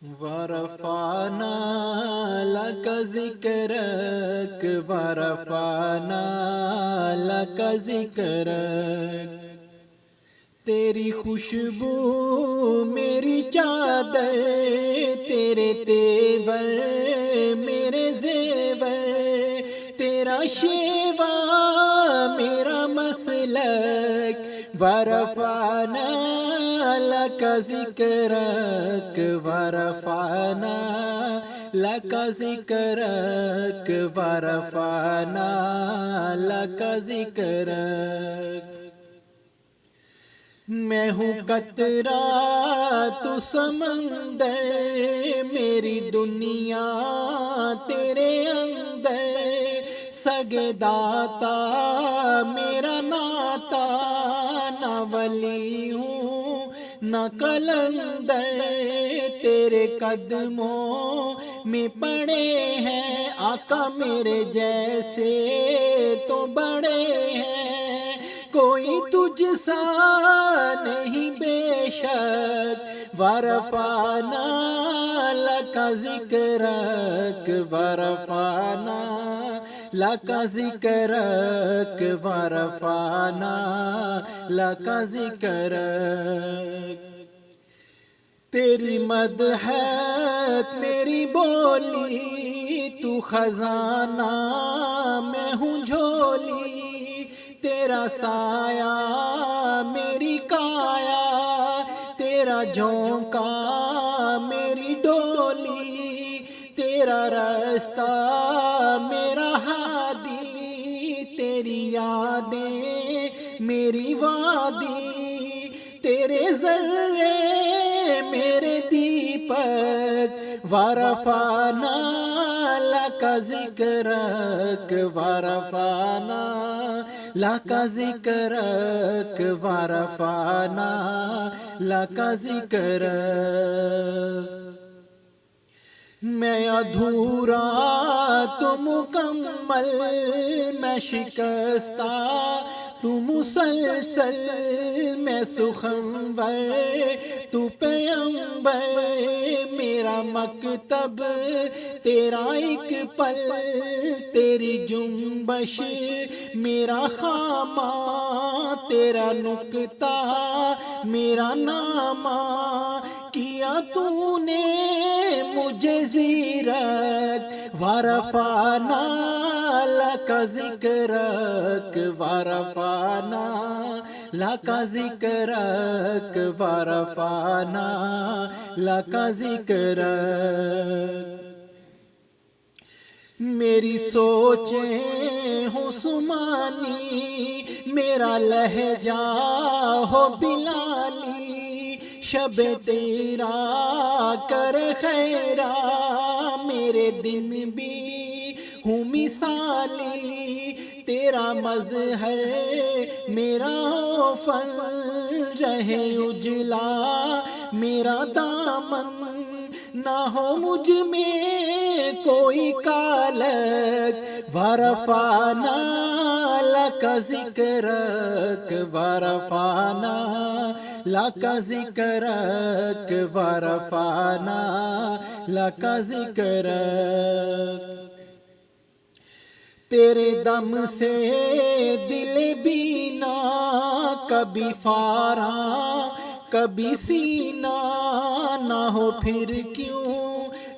ورفعنا لك ذکرک ورفعنا لك ذکرک، تیری خوشبو میری چادر، تیرے تیور میرے زیور، تیرا شیوا میرا مسلک، ورفعنا لك ذکرک ورفعنا لك ذکرک ورفعنا لك ذکرک۔ میں ہوں قطرہ تو سمندر، میری دنیا تیرے اندر، سگے داتا میرا ناتا، نہ ولی ہوں نہ کلندر، تیرے قدموں میں پڑے ہیں آقا میرے جیسے تو بڑے ہیں، کوئی تجھ سا نہیں بے شک، ورفعنا لك ذکرک ورفعنا لك ذکرک ورفعنا لك ذکرک۔ تیری مدحت میری بولی، تو خزانہ میں ہوں جھولی، تیرا سایہ میری کایا، تیرا جھونکا میری ڈولی، تیرا رستہ میرا ہادی، تیری یادیں میری وادی، تیرے ذرے میرے دیپک، ورفعنا لك ذکرک ورفعنا لك ذکرک ورفعنا لك ذکرک۔ میں ادھورا تو مکمل، میں شکستہ تو مسلسل، میں سخنور تو پیمبر، میرا مکتب تیرا ایک پل، تیری جنبش میرا خامہ، تیرا نکتہ میرا نامہ، کیا تو نے مجھے زیرک، ورفعنا لك ذکرک ورفعنا لك ذکرک ورفعنا لك ذکرک۔ میری سوچیں ہو سمانی، میرا لہجہ ہو بلالی، شب تیرا کر خیرا، میرے دن بھی ہوں مثالی، تیرا مظہر میرا ہو فن، رہے اجلا میرا دامن، نہ ہو مجھ میں کوئی کالک، ورفعنا لك ذکرک ورفعنا لك ذکرک ورفعنا لك ذکرک۔ تیرے دم سے دل بینا، کبھی فاراں کبھی سینہ، نہ ہو پھر کیوں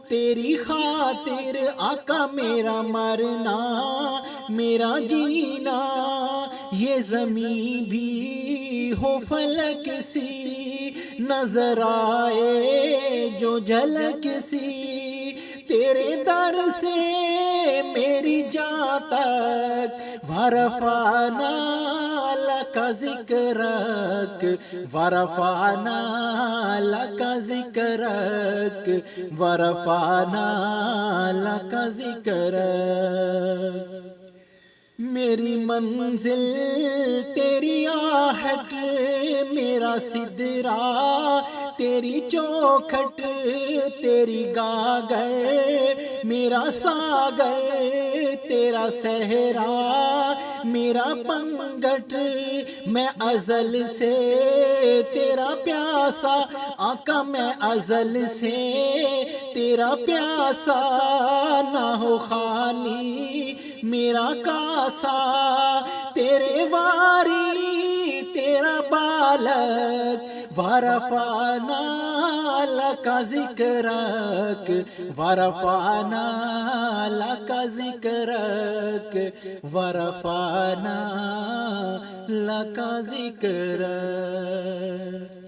تیری خاطر آقا میرا مرنا میرا جینا، یہ زمین بھی ہو فلک سی، نظر آئے جو جھلک سی، تیرے در سے میری جاں تک، ورفعنا لك ذکرک ورفعنا لك ذکرک ورفعنا لك ذکرک۔ میری منزل تیری آہٹ، میرا سدرا تیری چوکھٹ، تیری گاگر میرا ساگر، تیرا صحرا میرا پنگٹ، میں ازل سے تیرا پیاسا آقا، میں ازل سے تیرا پیاسا، نہ ہو خالی میرا کاسا، تیرے واری تیرا بالک، ورفعنا لک ذکرک، ورفعنا لک ذکرک، ورفعنا لک ذکرک۔